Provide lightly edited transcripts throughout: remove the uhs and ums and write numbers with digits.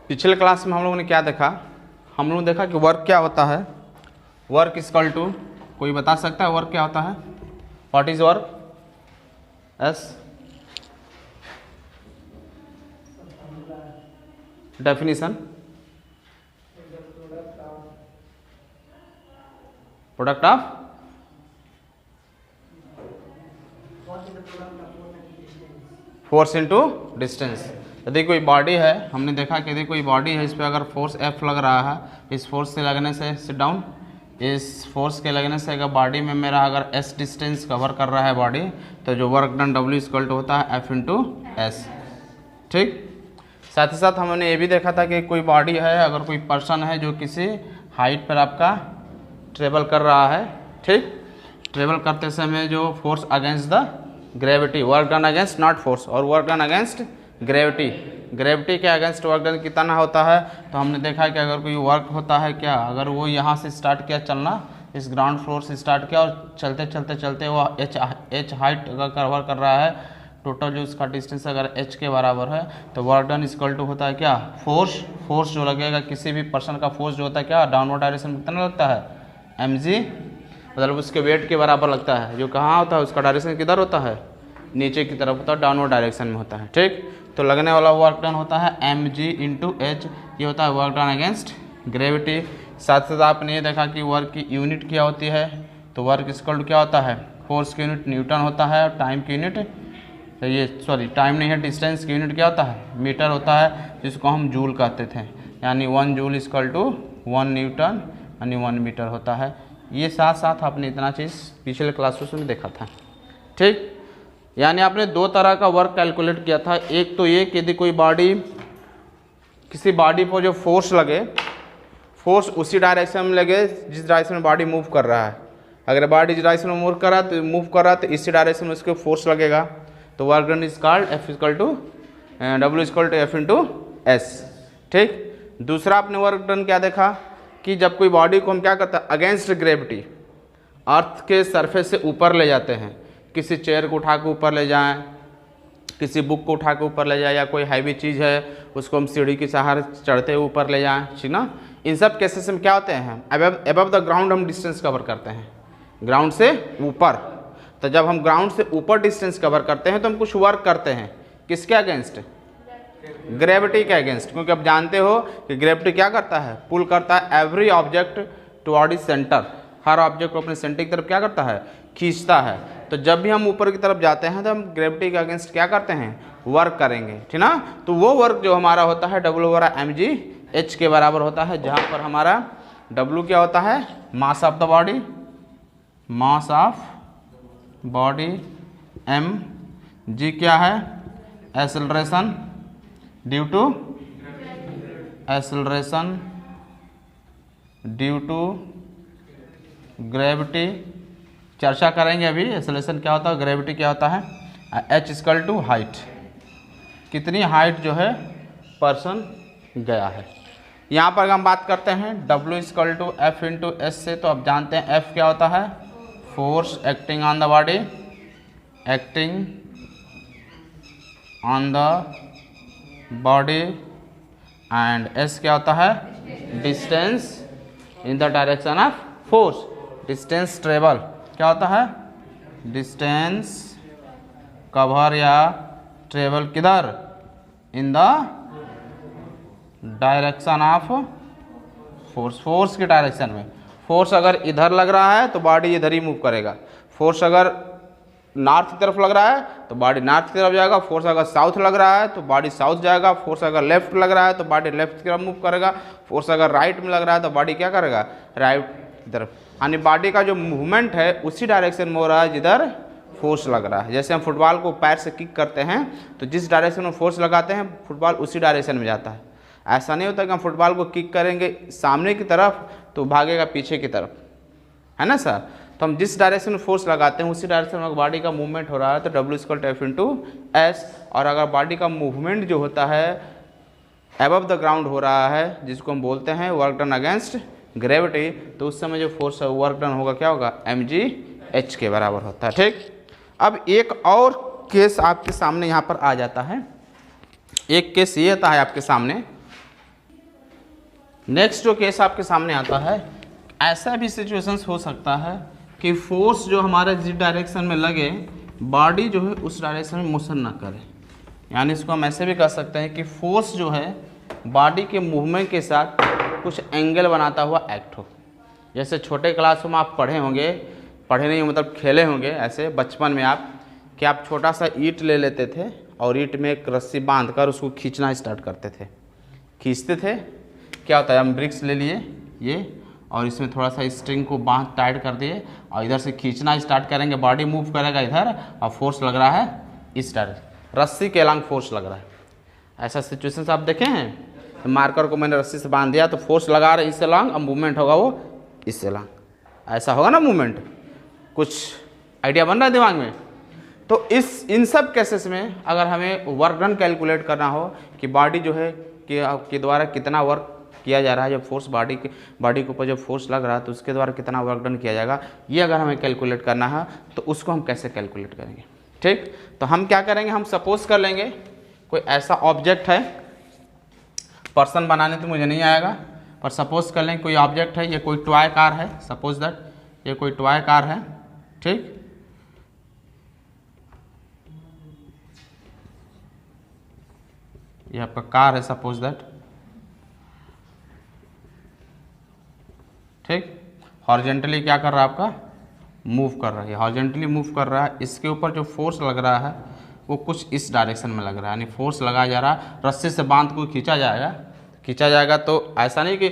पिछले क्लास में हम लोगों ने क्या देखा, हम लोगों ने देखा कि वर्क क्या होता है। वर्क इक्वल टू, कोई बता सकता है वर्क क्या होता है? What is work? S definition, product of force into distance. यदि कोई बॉडी है, हमने देखा कि यदि कोई बॉडी है, इस पर अगर फोर्स F लग रहा है, इस फोर्स से लगने से, सिट डाउन, इस फोर्स के लगने से अगर बॉडी में मेरा अगर S डिस्टेंस कवर कर रहा है बॉडी, तो जो work done W equal to होता है F इंटू एस। ठीक, साथ ही साथ हमने ये भी देखा था कि कोई बॉडी है, अगर कोई पर्सन है जो किसी हाइट पर आपका ट्रेवल कर रहा है, ठीक, ट्रेवल करते समय जो force against the gravity, work done against not force, और work done against gravity, gravity के अगेंस्ट वर्क डन कितना होता है। तो हमने देखा कि अगर कोई वर्क होता है क्या, अगर वो यहाँ से स्टार्ट किया चलना, इस ग्राउंड फ्लोर से स्टार्ट किया और चलते चलते चलते वो एच हाइट अगर कवर कर रहा है, टोटल जो उसका डिस्टेंस अगर h के बराबर है, तो वर्क डन इक्वल टू होता है क्या? फोर्स जो लगेगा किसी भी पर्सन का फोर्स जो होता है क्या, डाउनवर्ड डायरेक्शन में कितना लगता है? mg, मतलब उसके वेट के बराबर लगता है। जो कहाँ होता है, उसका डायरेक्शन किधर होता है? नीचे की तरफ होता है, डाउनवर्ड डायरेक्शन में होता है। ठीक, तो लगने वाला वर्क डन होता है mg इंटू एच, ये होता है वर्क डन अगेंस्ट ग्रेविटी। साथ साथ आपने ये देखा कि वर्क की यूनिट क्या होती है, तो वर्क इक्वल टू क्या होता है? फोर्स की यूनिट न्यूटन होता है, और टाइम की यूनिट, तो ये सॉरी टाइम नहीं है, डिस्टेंस की यूनिट क्या होता है? मीटर होता है, जिसको हम जूल कहते थे, यानी 1 जूल इक्वल टू 1 न्यूटन यानी 1 मीटर होता है। ये साथ साथ आपने इतना चीज़ पिछले क्लासों में देखा था। ठीक, यानी आपने दो तरह का वर्क कैलकुलेट किया था। एक तो ये कि यदि कोई बॉडी, किसी बॉडी पर जो फोर्स लगे, फोर्स उसी डायरेक्शन में लगे जिस डायरेक्शन में बॉडी मूव कर रहा है। अगर बॉडी जिस डायरेक्शन में मूव कर रहा है तो इसी डायरेक्शन में उसके फोर्स लगेगा, तो work done is called F equal to W equal to F into S. ठीक, दूसरा आपने वर्क डन क्या देखा कि जब कोई बॉडी को हम क्या करते हैं, अगेंस्ट ग्रेविटी, अर्थ के सरफेस से ऊपर ले जाते हैं, किसी चेयर को उठा के ऊपर ले जाएं, किसी बुक को उठा के ऊपर ले जाए, या कोई हैवी चीज़ है उसको हम सीढ़ी के सहारे चढ़ते हुए ऊपर ले जाएं, ठीक ना। इन सब केसेस में क्या होते हैं, अबव द ग्राउंड हम डिस्टेंस कवर करते हैं, ग्राउंड से ऊपर। तो जब हम ग्राउंड से ऊपर डिस्टेंस कवर करते हैं तो हम कुछ वर्क करते हैं, किसके अगेंस्ट? ग्रेविटी के अगेंस्ट, क्योंकि आप जानते हो कि ग्रेविटी क्या करता है? पुल करता है every object toward is centre, her object को अपने सेंटर की तरफ क्या करता है? खींचता है। तो जब भी हम ऊपर की तरफ जाते हैं तो हम ग्रेविटी के अगेंस्ट क्या करते हैं? वर्क करेंगे, ठीक ना। तो वो वर्क जो हमारा होता है W बराबर mg h के बराबर होता है, जहाँ पर हमारा W क्या होता है? Mass of the body, mass of body, m, g क्या है? Acceleration due to, acceleration due to gravity. चर्चा करेंगे अभी एक्सेलरेशन क्या होता है, ग्रेविटी क्या होता है। h इक्वल टू हाइट, कितनी हाइट जो है पर्सन गया है। यहाँ पर हम बात करते हैं W equal to F into S से, तो आप जानते हैं F क्या होता है? Force acting on the body, acting on the body, and S क्या होता है? Distance in the direction of force, distance travel क्या होता है? डिस्टेंस कवर या ट्रेवल किधर? In the direction of force, force के डायरेक्शन में। फोर्स अगर इधर लग रहा है तो बॉडी इधर ही मूव करेगा, फोर्स अगर नॉर्थ की तरफ लग रहा है तो बॉडी नॉर्थ की तरफ जाएगा, फोर्स अगर साउथ लग रहा है तो बॉडी साउथ जाएगा, फोर्स अगर लेफ्ट लग रहा है तो बॉडी लेफ्ट की तरफ मूव करेगा, फोर्स अगर राइट में लग रहा है तो बॉडी क्या करेगा? राइट की तरफ। यानी बॉडी का जो मूवमेंट है उसी डायरेक्शन में हो रहा है जिधर फोर्स लग रहा है। जैसे हम फुटबॉल को पैर से किक करते हैं तो जिस डायरेक्शन में फोर्स लगाते हैं फुटबॉल उसी डायरेक्शन में जाता है। ऐसा नहीं होता कि हम फुटबॉल को किक करेंगे सामने की तरफ तो भागेगा पीछे की तरफ, है ना सर। तो हम जिस डायरेक्शन में फोर्स लगाते हैं उसी डायरेक्शन में बॉडी का मूवमेंट हो रहा है तो W equal to F into S. और अगर बॉडी का मूवमेंट जो होता है अबव द ग्राउंड हो रहा है, जिसको हम बोलते हैं वर्क डन अगेंस्ट ग्रेविटी, तो उस समय जो फोर्स वर्क डन होगा क्या होगा? mg h के बराबर होता है। ठीक, अब एक और केस आपके सामने यहाँ पर आ जाता है। एक केस ये आता है आपके सामने नेक्स्ट जो केस आपके सामने आता है, ऐसा भी सिचुएशंस हो सकता है कि फोर्स जो हमारे जिस डायरेक्शन में लगे, बॉडी जो है उस डायरेक्शन में मोशन ना करे। यानी इसको हम ऐसे भी कह सकते हैं कि फोर्स जो है बॉडी के मूवमेंट के साथ कुछ एंगल बनाता हुआ एक्ट हो। जैसे छोटे क्लास में आप पढ़े होंगे, पढ़े नहीं मतलब खेले होंगे ऐसे बचपन में आप, कि आप छोटा सा ईंट ले लेते थे और ईंट में एक रस्सी बांध कर उसको खींचना स्टार्ट करते थे। खींचते थे, क्या होता है, हम ब्रिक्स ले लिए ये और इसमें थोड़ा सा स्ट्रिंग को बांध टाइट कर दिए और इधर से खींचना स्टार्ट करेंगे, बॉडी मूव करेगा इधर और फोर्स लग रहा है इस डायरेक्शन, रस्सी के अलग फोर्स लग रहा है। ऐसा सिचुएशन आप देखे हैं, तो मार्कर को मैंने रस्सी से बांध दिया तो फोर्स लगा रहा है इससे लॉन्ग, अब मूवमेंट होगा वो इससे लॉन्ग, ऐसा होगा ना मूवमेंट। कुछ आइडिया बन रहा है दिमाग में। तो इन सब केसेस में अगर हमें वर्क डन कैलकुलेट करना हो कि बॉडी जो है कि द्वारा कितना वर्क किया जा रहा है, जब फोर्स बॉडी के ऊपर जब फोर्स लग रहा है तो उसके द्वारा कितना वर्क डन किया जाएगा, ये अगर हमें कैलकुलेट करना है तो उसको हम कैसे कैलकुलेट करेंगे। ठीक, तो हम क्या करेंगे, हम सपोज कर लेंगे कोई ऐसा ऑब्जेक्ट है, पर्सन बनाने तो मुझे नहीं आएगा, पर सपोज कर लें कोई ऑब्जेक्ट है, ये कोई टॉय कार है, सपोज दैट ये कोई टॉय कार है। ठीक, ये आपका कार है सपोज दैट। ठीक, हॉरिजॉन्टली क्या कर रहा है, आपका मूव कर रहा है, हॉरिजॉन्टली मूव कर रहा है। इसके ऊपर जो फोर्स लग रहा है वो कुछ इस डायरेक्शन में लग रहा है, यानी फोर्स लगाया जा रहा है, रस्सी से बांध को खींचा जाएगा तो ऐसा नहीं कि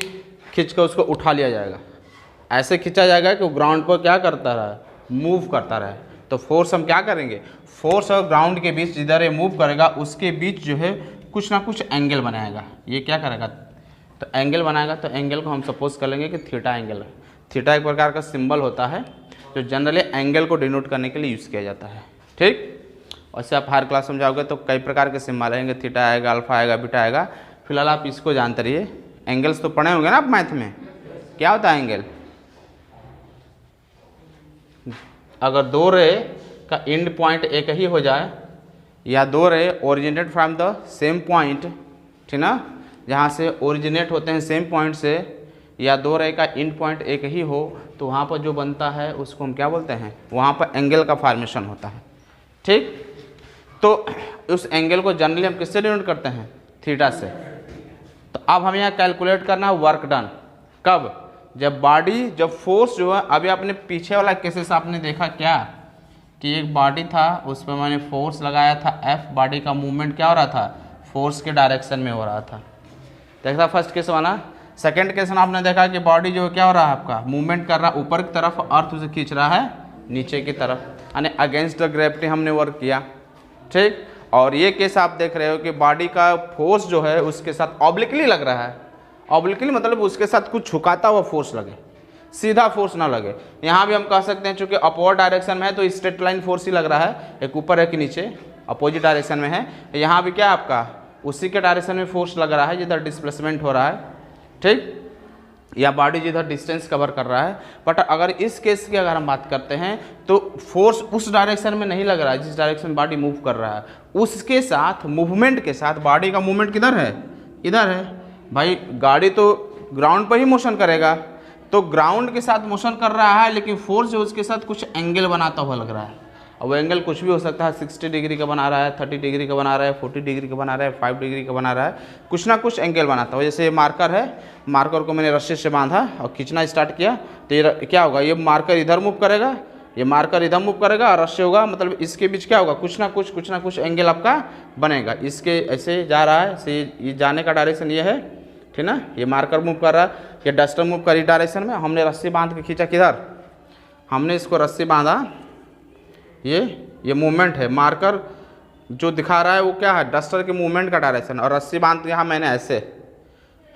खींच कर उसको उठा लिया जाएगा, ऐसे खींचा जाएगा कि वो ग्राउंड पर क्या करता रहा, मूव करता रहे। तो फोर्स हम क्या करेंगे, फोर्स और ग्राउंड के बीच जिधर ये मूव करेगा उसके बीच जो है कुछ ना कुछ एंगल बनाएगा। ये क्या करेगा, तो एंगल बनाएगा। तो एंगल को हम सपोज कर लेंगे कि थीटा एंगल है। थीटा एक प्रकार का सिंबल होता है जो जनरली एंगल को डिनोट करने के लिए यूज़ किया जाता है। ठीक, वैसे आप हायर क्लास में जाओगे तो कई प्रकार के सिंबल आएंगे, थीटा आएगा, अल्फा आएगा, बीटा आएगा। फिलहाल आप इसको जानते रहिए। एंगल्स तो पढ़े होंगे ना आप मैथ में, क्या होता है एंगल, अगर दो रे का एंड पॉइंट एक ही हो जाए या दो रे originated from the same point, ठीक ना, जहाँ से ओरिजिनेट होते हैं सेम पॉइंट से, या दो रे का एंड पॉइंट एक ही हो, तो वहाँ पर जो बनता है उसको हम क्या बोलते हैं, वहाँ पर एंगल का फॉर्मेशन होता है। ठीक, तो उस एंगल को जनरली हम किससे डिनोट करते हैं, थीटा से। तो अब हमें यहाँ कैलकुलेट करना है वर्क डन, कब, जब फोर्स जो है, अभी आपने पीछे वाला केसेस आपने देखा क्या कि एक बॉडी था, उस पर मैंने फोर्स लगाया था F, बॉडी का मूवमेंट क्या हो रहा था, फोर्स के डायरेक्शन में हो रहा था। देखा फर्स्ट केस वाला। सेकंड केस में आपने देखा कि बॉडी जो क्या हो रहा है, आपका मूवमेंट कर रहा है ऊपर की तरफ, अर्थ उसे खींच रहा है नीचे की तरफ, यानी अगेंस्ट द ग्रेविटी हमने वर्क किया। ठीक, और ये केस आप देख रहे हो कि बॉडी का फोर्स जो है उसके साथ ऑब्लिकली लग रहा है। ऑब्लिकली मतलब उसके साथ कुछ झुकाता हुआ फोर्स लगे, सीधा फोर्स ना लगे। यहाँ भी हम कह सकते हैं चूंकि अपवर्ड डायरेक्शन में है तो स्ट्रेट लाइन फोर्स ही लग रहा है, एक ऊपर एक नीचे, अपोजिट डायरेक्शन में है। यहाँ भी क्या आपका उसी के डायरेक्शन में फोर्स लग रहा है जिधर डिस्प्लेसमेंट हो रहा है। ठीक, या बॉडी जिधर डिस्टेंस कवर कर रहा है। बट अगर इस केस की अगर हम बात करते हैं तो फोर्स उस डायरेक्शन में नहीं लग रहा है जिस डायरेक्शन में बॉडी मूव कर रहा है, उसके साथ मूवमेंट के साथ बॉडी का मूवमेंट किधर है, इधर है। भाई गाड़ी तो ग्राउंड पर ही मोशन करेगा, तो ग्राउंड के साथ मोशन कर रहा है लेकिन फोर्स जो उसके साथ कुछ एंगल बनाता हुआ लग रहा है। और वो एंगल कुछ भी हो सकता है, 60 डिग्री का बना रहा है, 30 डिग्री का बना रहा है, 40 डिग्री का बना रहा है, 5 डिग्री का बना रहा है, कुछ ना कुछ एंगल बनाता है। जैसे ये मार्कर है, मार्कर को मैंने रस्सी से बांधा और खींचना स्टार्ट किया तो ये क्या होगा, ये मार्कर इधर मूव करेगा, ये मार्कर इधर मूव करेगा और रस्सी होगा, मतलब इसके बीच क्या होगा, कुछ ना कुछ एंगल आपका बनेगा। इसके ऐसे जा रहा है, ये जाने का डायरेक्शन ये है, ठीक ना, ये मार्कर मूव कर रहा है, ये डस्टर मूव कर इस डायरेक्शन में, हमने रस्सी बांध के खींचा किधर, हमने इसको रस्सी बांधा, ये मूवमेंट है। मार्कर जो दिखा रहा है वो क्या है, डस्टर के मूवमेंट का डायरेक्शन, और रस्सी बांध के यहाँ मैंने ऐसे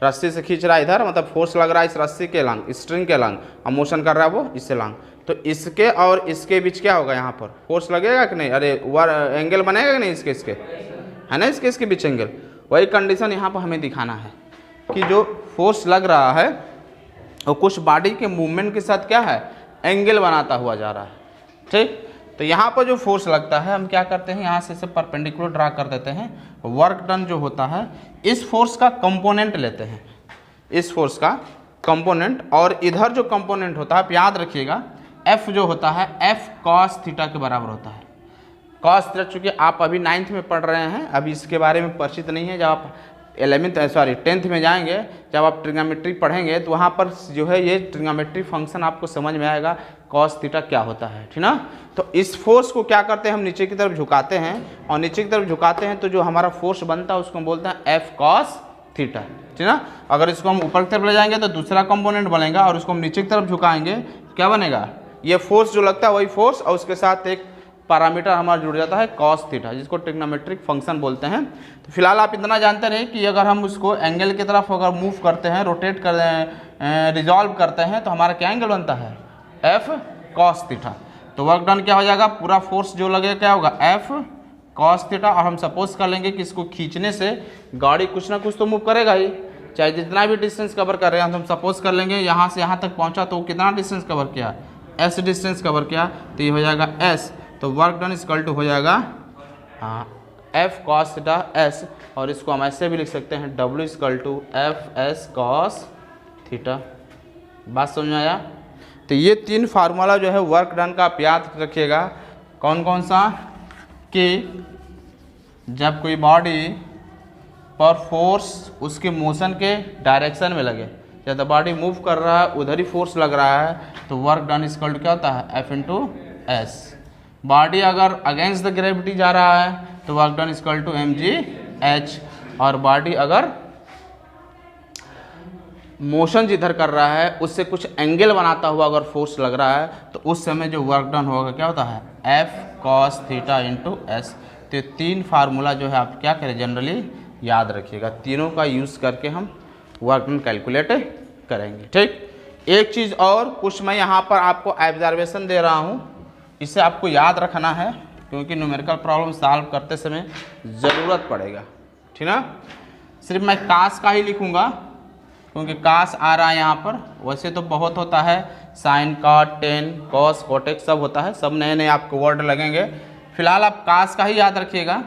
रस्सी से खींच रहा है इधर, मतलब फोर्स लग रहा है इस रस्सी के लंग, स्ट्रिंग के लंग, और मोशन कर रहा है वो इससे लंग। तो इसके और इसके बीच क्या होगा, यहाँ पर फोर्स लगेगा कि नहीं, अरे एंगल बनेगा कि नहीं, इसके है ना, इसके बीच एंगल। वही कंडीशन यहाँ पर हमें दिखाना है कि जो फोर्स लग रहा है वो कुछ बॉडी के मूवमेंट के साथ क्या है, एंगल बनाता हुआ जा रहा है। ठीक, तो यहाँ पर जो फोर्स लगता है हम क्या करते हैं, यहाँ से इसे परपेंडिकुलर ड्रा कर देते हैं। वर्क डन जो होता है इस फोर्स का कंपोनेंट लेते हैं, इस फोर्स का कंपोनेंट, और इधर जो कंपोनेंट होता है आप याद रखिएगा F जो होता है F cos थीटा के बराबर होता है। कॉस थीटा चूँकि आप अभी 9th में पढ़ रहे हैं, अभी इसके बारे में परिचित नहीं है, जब आप 10th में जाएंगे, जब आप ट्रिग्नोमेट्री पढ़ेंगे तो वहाँ पर जो है ये ट्रिग्नोमेट्री फंक्शन आपको समझ में आएगा कॉस थीटा क्या होता है, ठीक ना। तो इस फोर्स को क्या करते हैं हम नीचे की तरफ झुकाते हैं, और नीचे की तरफ झुकाते हैं तो जो हमारा फोर्स बनता है उसको हम बोलते हैं एफ कॉस थीटा, ठीक ना। अगर इसको हम ऊपर की तरफ ले जाएंगे तो दूसरा कंपोनेंट बनेगा, और उसको हम नीचे की तरफ झुकाएंगे क्या बनेगा, ये फोर्स जो लगता है वही फोर्स, और उसके साथ एक पैरामीटर हमारा जुड़ जाता है कॉस थीटा, जिसको ट्रिग्नोमेट्रिक फंक्शन बोलते हैं। तो फिलहाल आप इतना जानते रहे कि अगर हम उसको एंगल की तरफ अगर मूव करते हैं, रोटेट कर रिजॉल्व करते हैं तो हमारा क्या एंगल बनता है, एफ कॉस थीटा। तो वर्क डन क्या हो जाएगा, पूरा फोर्स जो लगेगा क्या होगा, एफ कॉस थीटा। और हम सपोज कर लेंगे कि इसको खींचने से गाड़ी कुछ ना कुछ तो मूव करेगा ही, चाहे जितना भी डिस्टेंस कवर कर रहे हैं। हम सपोज कर लेंगे यहाँ से यहाँ तक पहुँचा तो कितना डिस्टेंस कवर किया, एस डिस्टेंस कवर किया, तो ये हो जाएगा एस। तो वर्क डन इक्वल टू हो जाएगा एफ कॉस थीटा एस, और इसको हम ऐसे भी लिख सकते हैं W equal to F S cos theta. बात समझ में आया। तो ये 3 फार्मूला जो है वर्क डन का आप याद रखिएगा। कौन कौन सा, कि जब कोई बॉडी पर फोर्स उसके मोशन के डायरेक्शन में लगे, जब बॉडी मूव कर रहा है उधर ही फोर्स लग रहा है, तो वर्क डन इक्वल टू क्या होता है, एफ इंटू एस। बॉडी अगर अगेंस्ट द ग्रेविटी जा रहा है तो work done equal to M G H, और बॉडी अगर मोशन जिधर कर रहा है उससे कुछ एंगल बनाता हुआ अगर फोर्स लग रहा है तो उस समय जो वर्क डन होगा क्या होता है, F cos theta into S. तो 3 फार्मूला जो है आप क्या करें, जनरली याद रखिएगा, तीनों का यूज़ करके हम वर्क डन कैलकुलेट करेंगे। ठीक, एक चीज़ और कुछ मैं यहाँ पर आपको ऑब्जर्वेशन दे रहा हूँ, इसे आपको याद रखना है क्योंकि न्यूमेरिकल प्रॉब्लम सॉल्व करते समय ज़रूरत पड़ेगा, ठीक ना। सिर्फ मैं कास का ही लिखूँगा क्योंकि कास आ रहा है यहाँ पर, वैसे तो बहुत होता है, साइन कॉट टेन कॉस कोटेक सब होता है, सब नए नए आपको वर्ड लगेंगे। फिलहाल आप कास का ही याद रखिएगा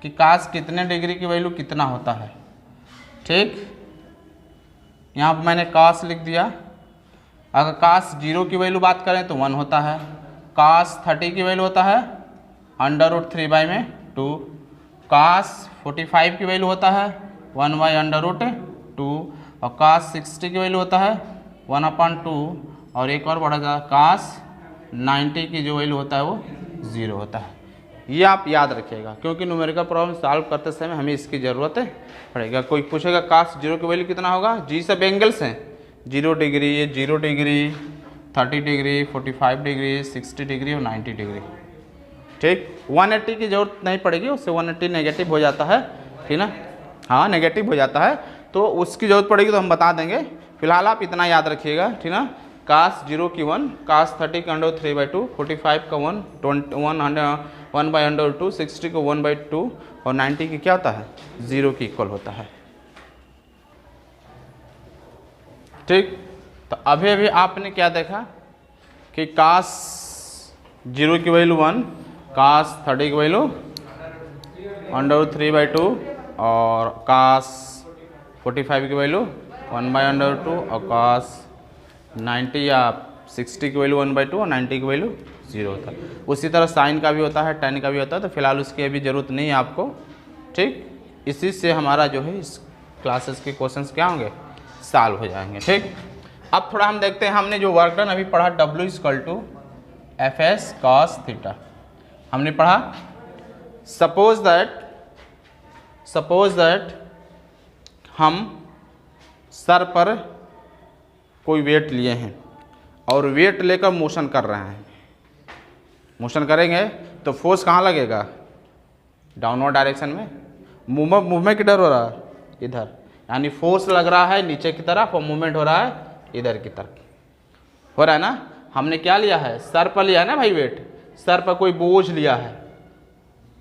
कि कास कितने डिग्री की वैल्यू कितना होता है। ठीक, यहाँ पर मैंने कास लिख दिया। अगर कास 0 की वैल्यू बात करें तो 1 होता है, कास 30 की वैल्यू होता है √3 में 2, कास 45 की वैल्यू होता है 1/√2, और कास 60 की वैल्यू होता है 1/2, और एक और बढ़ा जाता है कास 90 की जो वैल्यू होता है वो 0 होता है। ये आप याद रखिएगा क्योंकि न्यूमेरिकल प्रॉब्लम सॉल्व करते समय हमें इसकी ज़रूरत पड़ेगा। कोई पूछेगा कास 0 की वैल्यू कितना होगा, जी सब एंगल्स हैं, 0 डिग्री, ये 0 डिग्री, 30 डिग्री, 45 डिग्री, 60 डिग्री और 90 डिग्री। ठीक, 180 की जरूरत नहीं पड़ेगी, उससे 180 नेगेटिव हो जाता है, ठीक ना, हाँ नेगेटिव हो जाता है, तो उसकी ज़रूरत पड़ेगी तो हम बता देंगे। फिलहाल आप इतना याद रखिएगा, ठीक ना। कास 0 की 1, कास 30 का √3/2, 45 का 1/2, 60 को 1/2, और 90 की क्या होता है, 0 की इक्वल होता है। ठीक, तो अभी अभी आपने क्या देखा कि कास 0 की वैल्यू 1, कास 30 की वैल्यू √3/2, और कास 45 की वैल्यू 1/2, और कास 90 या 60 की वैल्यू 1/2, और 90 की वैल्यू 0 होता है। उसी तरह साइन का भी होता है, टेन का भी होता है, तो फिलहाल उसकी अभी ज़रूरत नहीं है आपको। ठीक, इसी से हमारा जो है इस क्लासेस के क्वेश्चंस क्या होंगे, सॉल्व हो जाएंगे। ठीक, अब थोड़ा हम देखते हैं, हमने जो वर्क डन अभी पढ़ा W equal to F S cos theta हमने पढ़ा। सपोज दैट हम सर पर कोई वेट लिए हैं और वेट लेकर मोशन कर रहे हैं, मोशन करेंगे तो फोर्स कहाँ लगेगा, डाउनवर्ड डायरेक्शन में। मूवमेंट किधर हो रहा है, इधर, यानी फोर्स लग रहा है नीचे की तरफ और मूवमेंट हो रहा है इधर की तरफ, हो रहा है ना। हमने क्या लिया है, सर पर लिया है ना भाई वेट, सर पर कोई बोझ लिया है,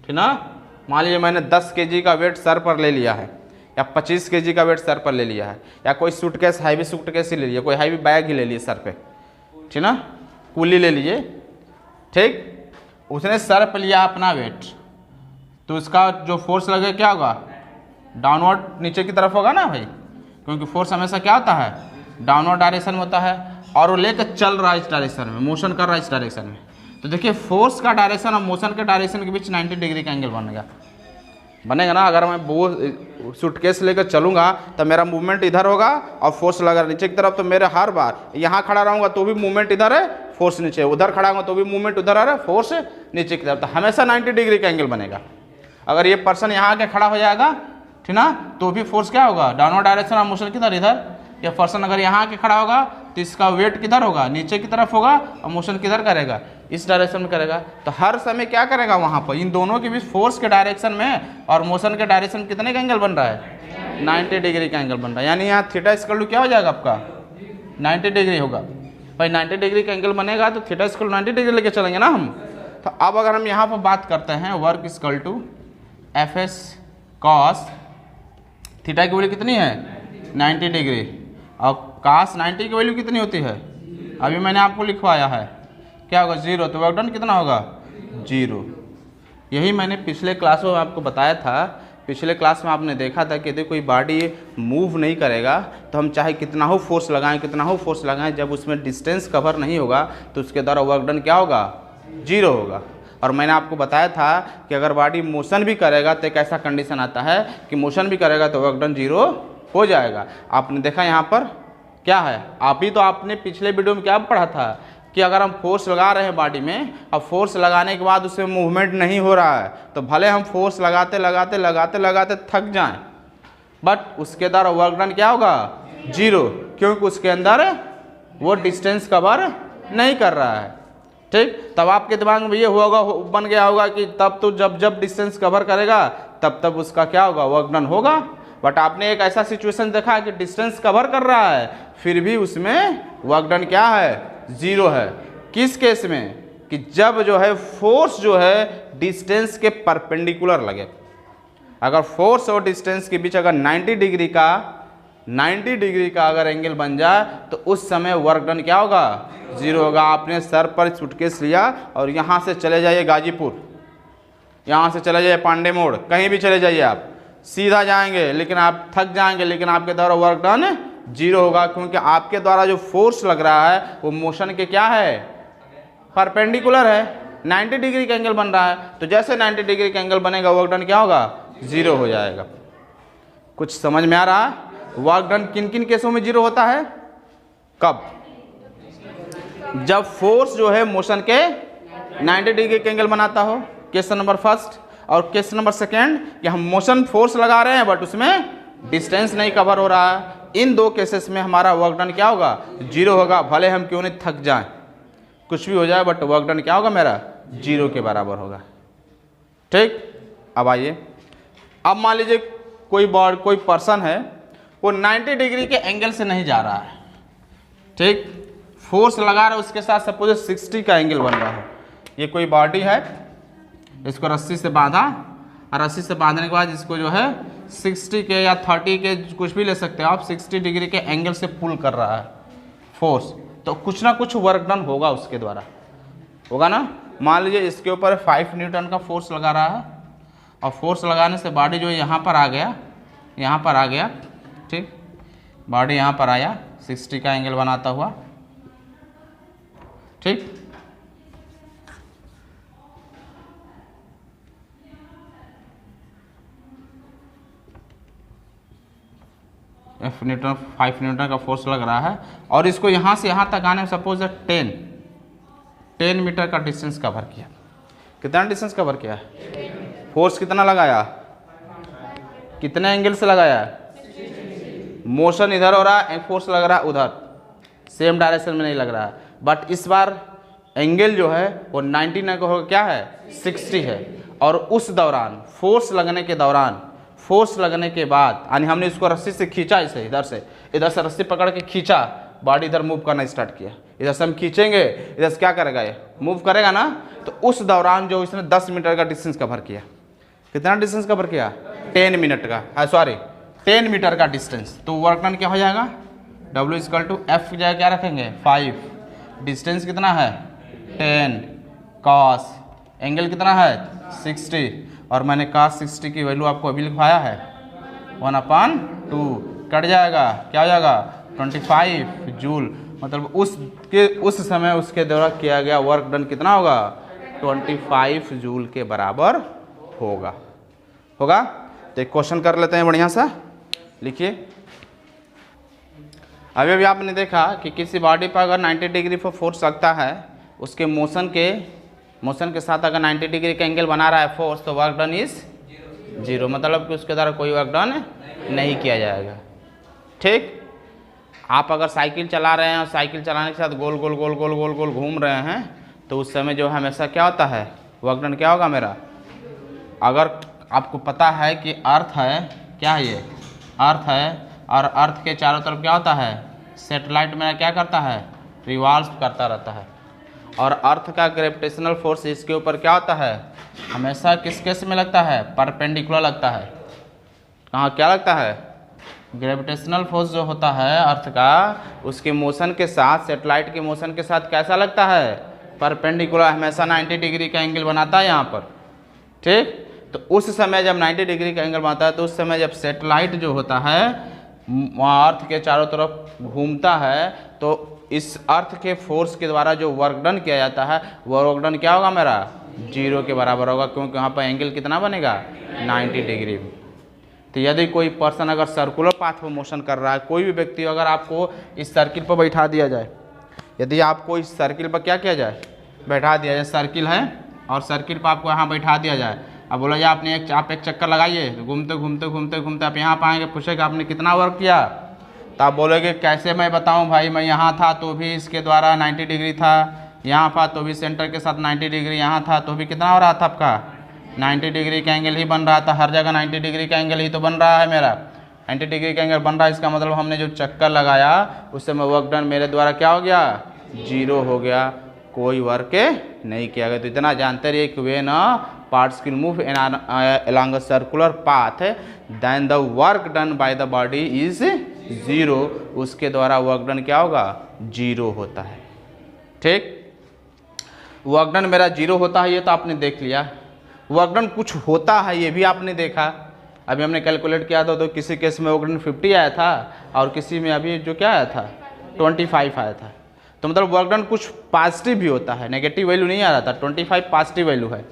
ठीक ना। मान लीजिए मैंने 10 kg का वेट सर पर ले लिया है, या 25 kg का वेट सर पर ले लिया है, या कोई सूटकेस हैवी सूटकेस ही ले लिया, कोई हैवी बैग ही ले लिए सर पे, ठीक ना, कुली ले लिए। ठीक, उसने सर पर लिया अपना वेट, तो उसका जो फोर्स लगे क्या होगा, डाउनवर्ड नीचे की तरफ होगा ना भाई। क्योंकि फोर्स हमेशा क्या होता है, डाउनवर्ड डायरेक्शन में होता है, और वो लेकर चल रहा है इस डायरेक्शन में, मोशन कर रहा है इस डायरेक्शन में। तो देखिए फोर्स का डायरेक्शन और मोशन के डायरेक्शन के बीच 90 डिग्री का एंगल बनेगा ना। अगर मैं वो सूटकेस लेकर चलूँगा तो मेरा मूवमेंट इधर होगा और फोर्स लगा नीचे की तरफ, तो मेरे हर बार यहाँ खड़ा रहूँगा तो भी मूवमेंट इधर है, फोर्स नीचे, उधर खड़ा होगा तो भी मूवमेंट उधर आ रहा है, फोर्स नीचे की तरफ, तो हमेशा 90 डिग्री का एंगल बनेगा। अगर ये पर्सन यहाँ आके खड़ा हो जाएगा, ठीक ना, तो भी फोर्स क्या होगा, डाउनवर्ड डायरेक्शन और मोशन किधर, इधर। ये पर्सन अगर यहाँ आके खड़ा होगा तो इसका वेट किधर होगा, नीचे की तरफ होगा, और मोशन किधर करेगा, इस डायरेक्शन में करेगा। तो हर समय क्या करेगा वहाँ पर, इन दोनों के बीच फोर्स के डायरेक्शन में और मोशन के डायरेक्शन कितने का एंगल बन रहा है, 90 डिग्री का एंगल बन रहा है। यानी यहाँ थीटा इक्वल टू क्या हो जाएगा आपका, 90 डिग्री होगा। भाई 90 डिग्री का एंगल बनेगा तो थीटा इक्वल 90 डिग्री लेके चलेंगे ना हम। तो अब अगर हम यहाँ पर बात करते हैं work equal to F S cos, theta की वैल्यू कितनी है, 90 डिग्री, और कास 90 की वैल्यू कितनी होती है, अभी मैंने आपको लिखवाया है, क्या होगा, 0। तो वर्क डन कितना होगा, 0। यही मैंने पिछले क्लासों में आपको बताया था। पिछले क्लास में आपने देखा था कि यदि कोई बॉडी मूव नहीं करेगा तो हम चाहे कितना हो फोर्स लगाएं, कितना हो फोर्स लगाएं, जब उसमें डिस्टेंस कवर नहीं होगा तो उसके द्वारा वर्क डन क्या होगा, 0 होगा। और मैंने आपको बताया था कि अगर बॉडी मोशन भी करेगा तो एक ऐसा कंडीशन आता है कि मोशन भी करेगा तो वर्क डन 0 हो जाएगा। आपने देखा यहाँ पर क्या है, आप ही तो आपने पिछले वीडियो में क्या पढ़ा था कि अगर हम फोर्स लगा रहे हैं बॉडी में, अब फोर्स लगाने के बाद उसमें मूवमेंट नहीं हो रहा है, तो भले हम फोर्स लगाते लगाते लगाते लगाते थक जाएं, बट उसके द्वारा वर्क डन क्या होगा, 0, क्योंकि उसके अंदर वो डिस्टेंस कवर नहीं कर रहा है। ठीक, तब आपके दिमाग में ये होगा, बन गया होगा कि तब तो जब डिस्टेंस कवर करेगा तब उसका क्या होगा, वर्क डन होगा। बट आपने एक ऐसा सिचुएशन देखा कि डिस्टेंस कवर कर रहा है फिर भी उसमें वर्क डन क्या है, 0 है। किस केस में, कि जब जो है फोर्स जो है डिस्टेंस के परपेंडिकुलर लगे। अगर फोर्स और डिस्टेंस के बीच अगर 90 डिग्री का अगर एंगल बन जाए तो उस समय वर्क डन क्या होगा, 0 होगा। आपने सर पर सूटकेस लिया और यहाँ से चले जाइए गाजीपुर, यहाँ से चले जाइए पांडे मोड़, कहीं भी चले जाइए, आप सीधा जाएंगे लेकिन आप थक जाएंगे, लेकिन आपके द्वारा वर्क डन 0 होगा, क्योंकि आपके द्वारा जो फोर्स लग रहा है वो मोशन के क्या है, परपेंडिकुलर है, 90 डिग्री का एंगल बन रहा है। तो जैसे 90 डिग्री का एंगल बनेगा वर्क डन क्या होगा, 0 हो जाएगा। कुछ समझ में आ रहा है। वर्क डन किन किन केसों में 0 होता है, कब, जब फोर्स जो है मोशन के 90 डिग्री के एंगल बनाता हो, केस नंबर फर्स्ट। और केस नंबर सेकेंड कि हम मोशन फोर्स लगा रहे हैं बट उसमें डिस्टेंस नहीं कवर हो रहा है। इन दो केसेस में हमारा वर्क डन क्या होगा, 0 होगा। भले हम क्यों नहीं थक जाएं, कुछ भी हो जाए, बट वर्क डन क्या होगा मेरा, 0 के बराबर होगा। ठीक, अब आइए, अब मान लीजिए कोई पर्सन है वो 90 डिग्री के एंगल से नहीं जा रहा है, ठीक, फोर्स लगा रहा है, उसके साथ सपोज 60 का एंगल बन रहा है। ये कोई बॉडी है, इसको रस्सी से बांधा, और रस्सी से बांधने के बाद इसको जो है 60 के या 30 के कुछ भी ले सकते हो आप, 60 डिग्री के एंगल से पुल कर रहा है फोर्स, तो कुछ ना कुछ वर्क डन होगा उसके द्वारा, होगा ना। मान लीजिए इसके ऊपर 5 न्यूटन का फोर्स लगा रहा है, और फोर्स लगाने से बॉडी जो यहाँ पर आ गया, ठीक, बॉडी यहाँ पर आया 60 का एंगल बनाता हुआ, ठीक। F न्यूटन 5 न्यूटन का फोर्स लग रहा है, और इसको यहाँ से यहाँ तक आने में सपोज 10 मीटर का डिस्टेंस कवर किया। कितना डिस्टेंस कवर किया, फोर्स कितना लगाया, कितने एंगल से लगाया, मोशन इधर हो रहा है, फोर्स लग रहा है उधर, सेम डायरेक्शन में नहीं लग रहा है, बट इस बार एंगल जो है वो 90 न को क्या है, 60 है। और उस दौरान फोर्स लगने के बाद यानी हमने इसको रस्सी से खींचा, इसे इधर से रस्सी पकड़ के खींचा, बॉडी इधर मूव करना स्टार्ट किया। इधर से हम खींचेंगे, इधर से क्या करेगा, ये मूव करेगा ना। तो उस दौरान जो इसने 10 मीटर का डिस्टेंस कवर किया, कितना डिस्टेंस कवर किया, 10 मीटर का डिस्टेंस। तो वर्क डन क्या हो जाएगा, W इक्वल टू F जाए क्या रखेंगे, 5, डिस्टेंस कितना है 10, कॉस एंगल कितना है 60, और मैंने cos 60 की वैल्यू आपको अभी लिखवाया है 1/2, कट जाएगा, क्या हो जाएगा 25 जूल, मतलब उस समय उसके द्वारा किया गया वर्क डन कितना होगा 25 जूल के बराबर होगा। तो एक क्वेश्चन कर लेते हैं बढ़िया सा, लिखिए। अभी आपने देखा कि किसी बॉडी पर अगर 90 डिग्री पर फोर्स लगता है, उसके मोशन के साथ अगर 90 डिग्री का एंगल बना रहा है फोर्स, तो वर्क डन इज 0, मतलब कि उसके द्वारा कोई वर्क डन नहीं किया जाएगा। ठीक, आप अगर साइकिल चला रहे हैं और साइकिल चलाने के साथ गोल गोल गोल गोल गोल गोल घूम रहे हैं, तो उस समय जो हमेशा क्या होता है वर्क डन क्या होगा मेरा। अगर आपको पता है कि अर्थ है, क्या है ये अर्थ है, और अर्थ के चारों तरफ क्या होता है सैटेलाइट मेरा क्या करता है रिवॉल्व करता रहता है, और अर्थ का ग्रेविटेशनल फोर्स इसके ऊपर क्या होता है हमेशा किस केस में लगता है परपेंडिकुलर लगता है। कहाँ क्या लगता है ग्रेविटेशनल फोर्स जो होता है अर्थ का, उसके मोशन के साथ सैटेलाइट के मोशन के साथ कैसा लगता है परपेंडिकुलर, हमेशा 90 डिग्री का एंगल बनाता है यहाँ पर। ठीक, तो उस समय जब 90 डिग्री का एंगल बनता है, तो उस समय जब सैटेलाइट जो होता है अर्थ के चारों तरफ घूमता है, तो इस अर्थ के फोर्स के द्वारा जो वर्क डन किया जाता है वो वर्क डन क्या होगा मेरा 0 के बराबर होगा, क्योंकि वहाँ पर एंगल कितना बनेगा 90 डिग्री। तो यदि कोई पर्सन अगर सर्कुलर पाथ पर मोशन कर रहा है, कोई भी व्यक्ति अगर आपको इस सर्किल पर बैठा दिया जाए, यदि आपको इस सर्किल पर क्या किया जाए बैठा दिया जाए, सर्किल है और सर्किल पर आपको यहाँ बैठा दिया जाए, अब बोला जाए आप एक चक्कर लगाइए, घूमते घूमते घूमते घूमते आप यहाँ पाएंगे, पूछेगा आपने कितना वर्क किया, तो आप बोलोगे कैसे मैं बताऊं भाई, मैं यहाँ था तो भी इसके द्वारा 90 डिग्री था, यहाँ पर तो भी सेंटर के साथ 90 डिग्री, यहाँ था तो भी कितना हो रहा था आपका 90 डिग्री का एंगल ही बन रहा था, हर जगह 90 डिग्री का एंगल ही तो बन रहा है मेरा, 90 डिग्री का एंगल बन रहा है। इसका मतलब हमने जो चक्कर लगाया उस समय वर्क डन मेरे द्वारा क्या हो गया 0 हो गया, कोई वर्क नहीं किया गया। तो इतना जानते रहिए कि वे ना parts will move along a circular path, then the work done by the body is 0, उसके द्वारा वर्क डन क्या होगा 0 होता है। ठीक, वर्क डन मेरा 0 होता है, ये तो आपने देख लिया। वर्क डन कुछ होता है ये भी आपने देखा, अभी हमने कैलकुलेट किया था, तो किसी केस में वर्क डन 50 आया था और किसी में अभी जो क्या आया था 25 आया था। तो मतलब वर्क डन कुछ पॉजिटिव भी होता है, नेगेटिव वैल्यू नहीं आ रहा था, 25 पॉजिटिव वैल्यू है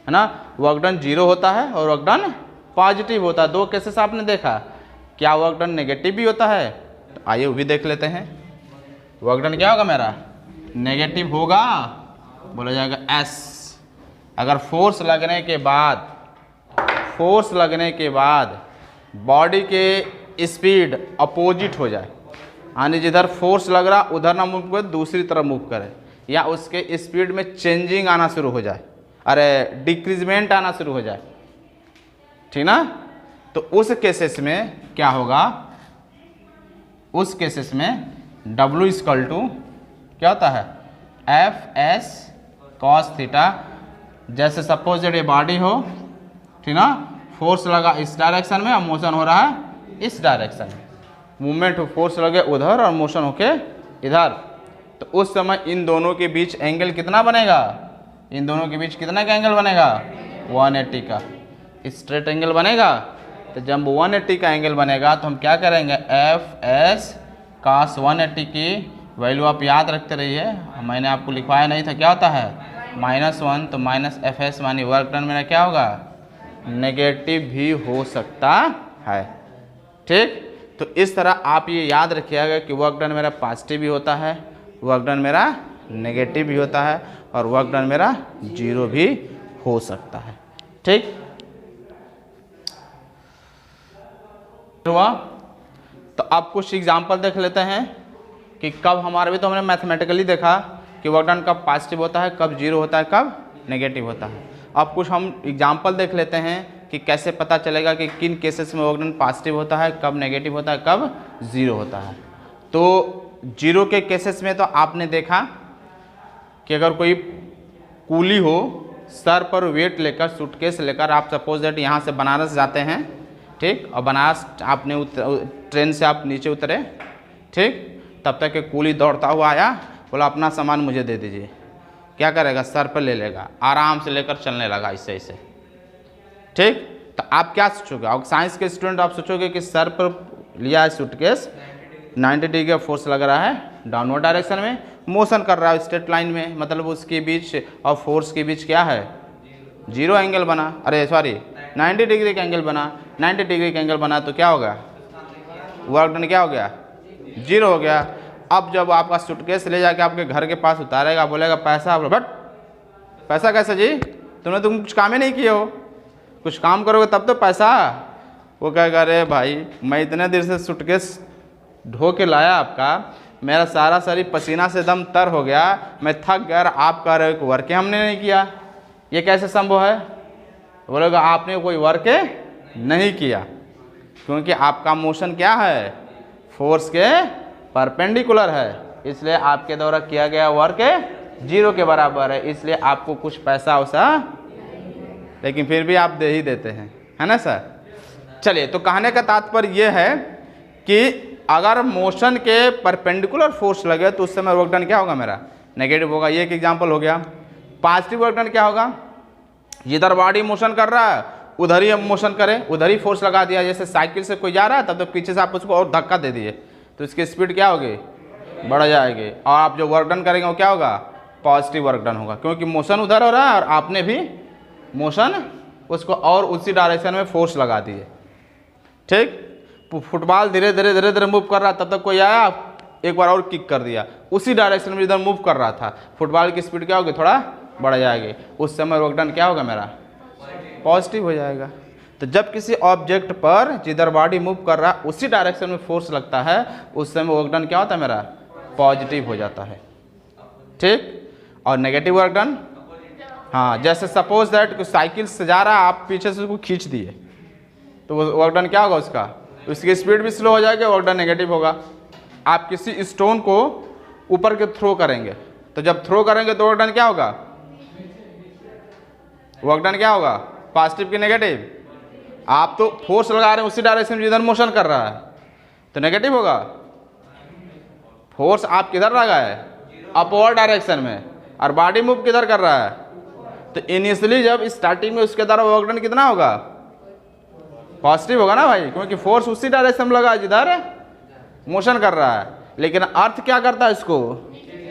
ना। वर्क डन 0 होता है और वर्क डन पॉजिटिव होता है। 2 केसेस आपने देखा, क्या वर्क डन नेगेटिव भी होता है, तो आइए वो भी देख लेते हैं। वर्क डन क्या होगा मेरा नेगेटिव होगा, बोला जाएगा S, अगर फोर्स लगने के बाद बॉडी के स्पीड अपोजिट हो जाए, यानी जिधर फोर्स लग रहा उधर ना मूव करे, दूसरी तरफ मूव करे, या उसके स्पीड में चेंजिंग आना शुरू हो जाए, अरे डिक्रीजमेंट आना शुरू हो जाए, ठीक ना। तो उस केसेस में क्या होगा, उस केसेस में W इक्वल टू क्या होता है FS cos थीटा। जैसे सपोज ये बॉडी हो, ठीक ना, फोर्स लगा इस डायरेक्शन में और मोशन हो रहा है इस डायरेक्शन में, मूवमेंट फोर्स लगे उधर और मोशन होके इधर, तो उस समय इन दोनों के बीच एंगल कितना बनेगा, इन दोनों के बीच कितना का एंगल बनेगा 180 का स्ट्रेट एंगल बनेगा। तो जब 180 का एंगल बनेगा तो हम क्या करेंगे FS cos 180 की वैल्यू आप याद रखते रहिए, मैंने आपको लिखवाया नहीं था, क्या होता है -1, तो -FS मानी वर्क डन मेरा क्या होगा नेगेटिव भी हो सकता है। ठीक, तो इस तरह आप ये याद रखिएगा कि वर्क डन मेरा पॉजिटिव भी होता है, वर्क डन मेरा नेगेटिव भी होता है, और वर्क डन मेरा 0 भी हो सकता है। ठीक हुआ, तो अब कुछ एग्जाम्पल देख लेते हैं कि कब हमारे भी, तो हमने मैथमेटिकली देखा कि वर्क डन कब पॉजिटिव होता है, कब 0 होता है, कब नेगेटिव होता है। अब कुछ हम एग्जाम्पल देख लेते हैं कि कैसे पता चलेगा कि किन केसेस में वर्क डन पॉजिटिव होता है, कब नेगेटिव होता है, कब 0 होता है। तो 0 के केसेस में तो आपने देखा कि अगर कोई कूली हो, सर पर वेट लेकर, सूटकेस लेकर, आप सपोज दैट यहाँ से बनारस जाते हैं, ठीक, और बनारस आपने ट्रेन से आप नीचे उतरे, ठीक, तब तक एक कूली दौड़ता हुआ आया, बोला अपना सामान मुझे दे दीजिए, क्या करेगा सर पर ले लेगा, आराम से लेकर चलने लगा ऐसे ऐसे। ठीक, तो आप क्या सोचोगे, और साइंस के स्टूडेंट आप सोचोगे कि सर पर लिया है सूटकेस, 90 डिग्री का फोर्स लग रहा है डाउनवर्ड डायरेक्शन में, मोशन कर रहा है स्ट्रेट लाइन में, मतलब उसके बीच और फोर्स के बीच क्या है, 0 एंगल बना, अरे सॉरी 90 डिग्री का एंगल बना, 90 डिग्री का एंगल बना तो क्या होगा, वर्क डन क्या हो गया, 0 हो गया। अब जब आपका सूटकेस ले जाके आपके घर के पास उतारेगा, बोलेगा पैसा, बट पैसा कैसे जी, तुमने तुम कुछ काम ही नहीं किए हो, कुछ काम करोगे तब तो पैसा। वो कहेगा अरे भाई मैं इतने देर से सूटकेस ढो के लाया आपका, मेरा सारा शरीर पसीना से दम तर हो गया, मैं थक गया, आप कह रहे हो वर्क हमने नहीं किया, ये कैसे संभव है। बोलेगा आपने कोई वर्क नहीं किया, क्योंकि आपका मोशन क्या है, फोर्स के परपेंडिकुलर है, इसलिए आपके द्वारा किया गया वर्क 0 के बराबर है, इसलिए आपको कुछ पैसा वैसा, लेकिन फिर भी आप दे ही देते हैं, है ना सर। चलिए, तो कहने का तात्पर्य यह है कि अगर मोशन के परपेंडिकुलर फोर्स लगे तो उस समय वर्क डन क्या होगा, मेरा नेगेटिव होगा। ये एक एग्जांपल हो गया। पॉजिटिव वर्क डन क्या होगा, जिधर बॉडी मोशन कर रहा है उधर ही हम मोशन करें, उधर ही फोर्स लगा दिया। जैसे साइकिल से कोई जा रहा है तब तो पीछे से आप उसको और धक्का दे दिए तो इसकी स्पीड क्या होगी, बढ़ जाएगी, और आप जो वर्क डन करेंगे वो क्या होगा, पॉजिटिव वर्क डन होगा, क्योंकि मोशन उधर हो रहा है और आपने भी मोशन उसको और उसी डायरेक्शन में फोर्स लगा दिए। ठीक, फुटबॉल धीरे धीरे धीरे धीरे मूव कर रहा तब तक कोई आया एक बार और किक कर दिया, उसी डायरेक्शन में जिधर मूव कर रहा था, फुटबॉल की स्पीड क्या होगी, थोड़ा बढ़ जाएगी, उस समय वर्क डन क्या होगा, मेरा पॉजिटिव हो जाएगा। तो जब किसी ऑब्जेक्ट पर जिधर बॉडी मूव कर रहा है उसी डायरेक्शन में फोर्स लगता है, उस समय वर्क डन क्या होता है, मेरा पॉजिटिव हो जाता है। ठीक, और नेगेटिव वर्क डन, हाँ, जैसे सपोज दैट साइकिल से जा रहा है, आप पीछे से उसको खींच दिए तो वर्क डन क्या होगा, उसका उसकी स्पीड भी स्लो हो जाएगी, वर्क डन नेगेटिव होगा। आप किसी स्टोन को ऊपर के थ्रो करेंगे तो जब थ्रो करेंगे तो वर्क डन क्या होगा, वर्क डन क्या होगा, पॉजिटिव की नेगेटिव। आप तो फोर्स लगा रहे हैं उसी डायरेक्शन में जिधर मोशन कर रहा है तो नेगेटिव होगा। फोर्स आप किधर लगा है, अपवर्ड डायरेक्शन में, और बॉडी मूव किधर कर रहा है, तो इनिशियली जब स्टार्टिंग में उसके द्वारा वर्क डन कितना होगा, पॉजिटिव होगा ना भाई, क्योंकि फोर्स उसी डायरेक्शन में लगा है जिधर मोशन कर रहा है। लेकिन अर्थ क्या करता है, इसको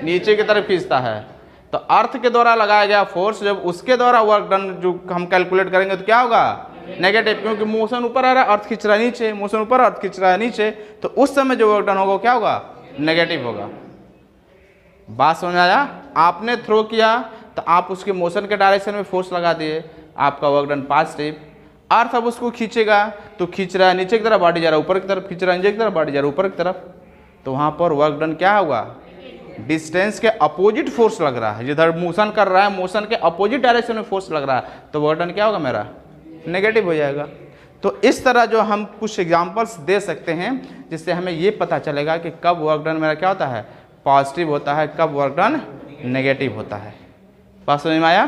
नीचे की तरफ खींचता है, तो अर्थ के द्वारा लगाया गया फोर्स जब उसके द्वारा वर्क डन जो हम कैलकुलेट करेंगे तो क्या होगा, नेगेटिव, क्योंकि मोशन ऊपर आ रहा है, अर्थ खींच रहा है नीचे, मोशन ऊपर, अर्थ खींच रहा है नीचे, तो उस समय जो वर्क डन होगा क्या होगा, नेगेटिव होगा। बात समझ आया। आपने थ्रो किया तो आप उसके मोशन के डायरेक्शन में फोर्स लगा दिए, आपका वर्क डन पॉजिटिव। अर्थ अब उसको खींचेगा तो खींच रहा है नीचे की तरफ, बॉडी जा रहा है ऊपर की तरफ, खींच रहा है नीचे की तरफ, बॉडी जा रहा है ऊपर की तरफ, तो वहाँ पर वर्क डन क्या होगा, डिस्टेंस के अपोजिट फोर्स लग रहा है, जिधर मोशन कर रहा है मोशन के अपोजिट डायरेक्शन में फोर्स लग रहा है, तो वर्क डन क्या होगा, मेरा नेगेटिव हो जाएगा। तो इस तरह जो हम कुछ एग्जांपल्स दे सकते हैं जिससे हमें ये पता चलेगा कि कब वर्क डन मेरा क्या होता है, पॉजिटिव होता है, कब वर्क डन नेगेटिव होता है। बात समझ में आया।